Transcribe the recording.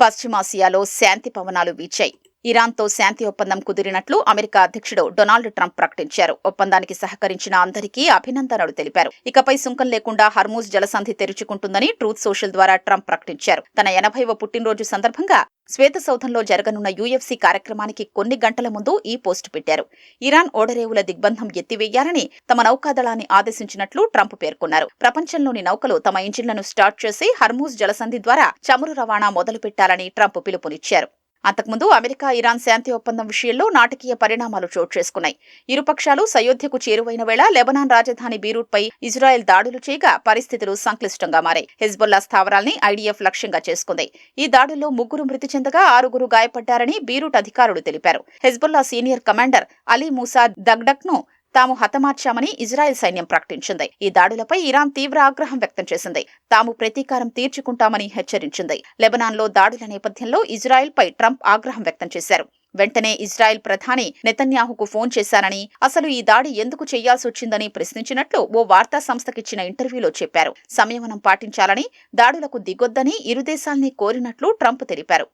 పశ్చిమాసియాలో శాంతి పవనాలు వీచాయి. ఇరాన్తో శాంతి ఒప్పందం కుదిరినట్లు అమెరికా అధ్యక్షుడు డొనాల్డ్ ట్రంప్ ప్రకటించారు. ఒప్పందానికి సహకరించిన అందరికీ అభినందనలు తెలిపారు. ఇకపై సుంకం లేకుండా హర్మూజ్ జలసంధి తెరుచుకుంటుందని ట్రూత్ సోషల్ ద్వారా ట్రంప్ ప్రకటించారు. తన 80వ పుట్టినరోజు సందర్భంగా శ్వేతసౌధంలో జరగనున్న యూఎఫ్సీ కార్యక్రమానికి కొన్ని గంటల ముందు ఈ పోస్టు పెట్టారు. ఇరాన్ ఓడరేవుల దిగ్బంధం ఎత్తివేయాలని తమ నౌకాదళాన్ని ఆదేశించినట్లు ట్రంప్ పేర్కొన్నారు. ప్రపంచంలోని నౌకలు తమ ఇంజిన్లను స్టార్ట్ చేసి హర్మూజ్ జలసంధి ద్వారా చమురు రవాణా మొదలుపెట్టాలని ట్రంప్ పిలుపునిచ్చారు. అంతకుముందు అమెరికా ఇరాన్ శాంతి ఒప్పందం విషయంలో నాటకీయ పరిణామాలు చోటు చేసుకున్నాయి. ఇరుపక్షాలు సయోధ్యకు చేరువైన వేళ లెబనాన్ రాజధాని బీరూట్పై ఇజ్రాయెల్ దాడులు చేయగా పరిస్థితులు సంక్లిష్టంగా మారాయి. హెజ్బొల్లా స్థావరాల్ని ఐడీఎఫ్ లక్ష్యంగా చేసుకుంది. ఈ దాడుల్లో 3 మృతి చెందగా 6 గాయపడ్డారని బీరూట్ అధికారులు తెలిపారు. Hezbollah senior commander Ali Musa దగ్డక్ను తాము హతమార్చామని ఇజ్రాయెల్ సైన్యం ప్రకటించింది. ఈ దాడులపై ఇరాన్ తీవ్ర ఆగ్రహం వ్యక్తం చేసింది. తాము ప్రతీకారం తీర్చుకుంటామని హెచ్చరించింది. లెబనాన్లో దాడుల నేపథ్యంలో ఇజ్రాయెల్పై ట్రంప్ ఆగ్రహం వ్యక్తం చేశారు. వెంటనే ఇజ్రాయెల్ ప్రధాని నెతన్యాహుకు ఫోన్ చేశానని, అసలు ఈ దాడి ఎందుకు చేయాల్సొచ్చిందని ప్రశ్నించినట్లు ఓ వార్తా సంస్థకిచ్చిన ఇంటర్వ్యూలో చెప్పారు. సంయమనం పాటించాలని, దాడులకు దిగొద్దని ఇరు దేశాల్ని కోరినట్లు ట్రంప్ తెలిపారు.